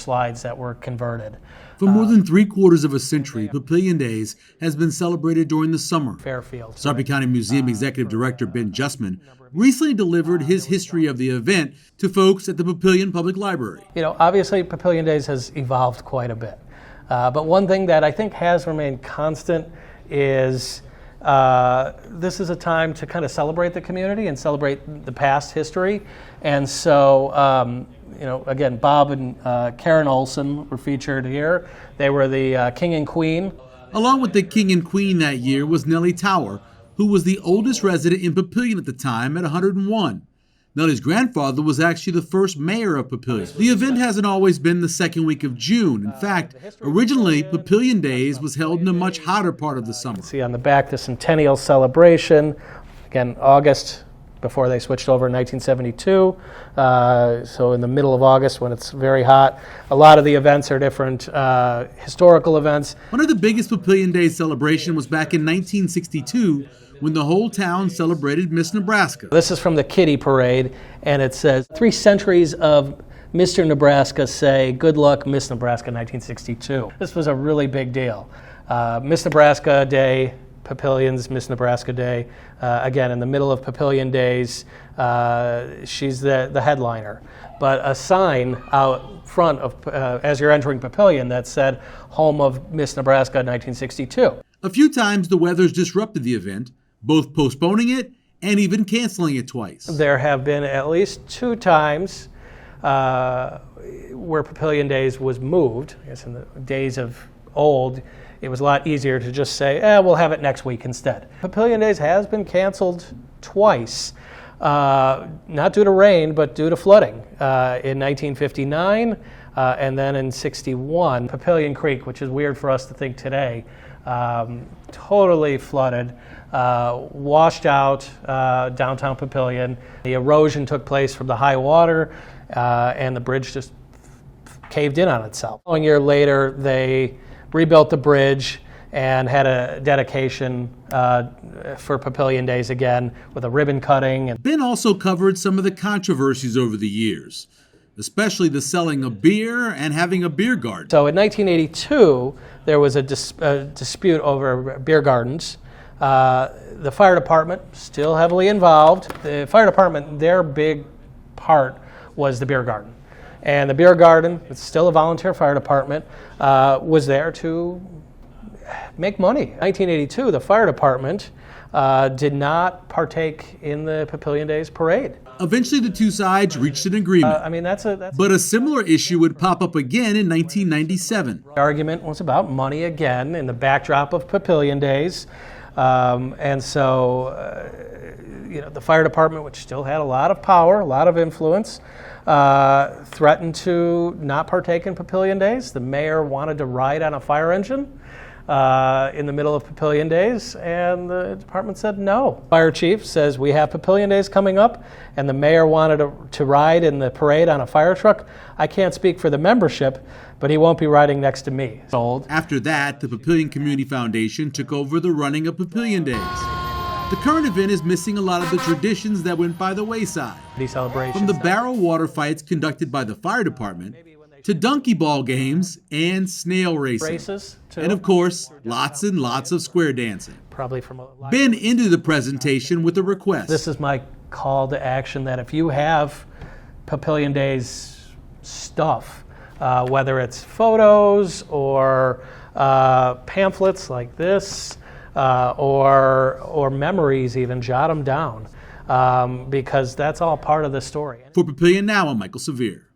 slides that were converted. For more than 3/4 of a century, Papillion Days has been celebrated during the summer. Fairfield. Sarpy County Museum Executive Director Ben Justman recently delivered his history of the event to folks at the Papillion Public Library. You know, obviously Papillion Days has evolved quite a bit. But one thing that I think has remained constant is this is a time to kind of celebrate the community and celebrate the past history. And so, you know, again, Bob and Karen Olson were featured here. They were the king and queen. Along with the king and queen that year was Nellie Tower, who was the oldest resident in Papillion at the time at 101. Nellie's grandfather was actually the first mayor of Papillion. The event hasn't always been the second week of June. In fact, originally, Papillion Days was held in a much hotter part of the summer. See on the back the centennial celebration, again, August, before they switched over in 1972. So in the middle of August when it's very hot. A lot of the events are different historical events. One of the biggest Papillion Days celebration was back in 1962 when the whole town celebrated Miss Nebraska. This is from the Kitty Parade, and it says, 3 centuries of Mr. Nebraska say, good luck, Miss Nebraska 1962. This was a really big deal. Miss Nebraska Day, Papillion's Miss Nebraska Day. Again, in the middle of Papillion Days, she's the headliner. But a sign out front of as you're entering Papillion that said, home of Miss Nebraska 1962. A few times the weather's disrupted the event, both postponing it and even canceling it twice. There have been at least 2 times where Papillion Days was moved. I guess in the days of old, it was a lot easier to just say, we'll have it next week instead. Papillion Days has been canceled twice, not due to rain, but due to flooding. In 1959 and then in 61, Papillion Creek, which is weird for us to think today, totally flooded, washed out downtown Papillion. The erosion took place from the high water, and the bridge just caved in on itself. A year later, they rebuilt the bridge and had a dedication for Papillion Days again with a ribbon cutting. Ben also covered some of the controversies over the years, especially the selling of beer and having a beer garden. So in 1982, there was a dispute over beer gardens. The fire department, still heavily involved. The fire department, their big part was the beer garden. And the beer garden, it's still a volunteer fire department, was there to make money. In 1982, the fire department did not partake in the Papillion Days parade. Eventually, the 2 sides reached an agreement. But a similar issue would pop up again in 1997. The argument was about money again in the backdrop of Papillion Days. And so, you know, the fire department, which still had a lot of power, a lot of influence, threatened to not partake in Papillion Days. The mayor wanted to ride on a fire engine in the middle of Papillion Days, and the department said no. Fire chief says, we have Papillion Days coming up, and the mayor wanted to ride in the parade on a fire truck. I can't speak for the membership, but he won't be riding next to me. After that, the Papillion Community Foundation took over the running of Papillion Days. The current event is missing a lot of the traditions that went by the wayside. From the barrel water fights conducted by the fire department, to donkey ball games and snail racing. And of course, lots and lots of square dancing. Ben ended the presentation with a request. This is my call to action that if you have Papillion Days stuff, whether it's photos or pamphlets like this, or memories even, jot them down, because that's all part of the story. For Papillion Now, I'm Michael Severe.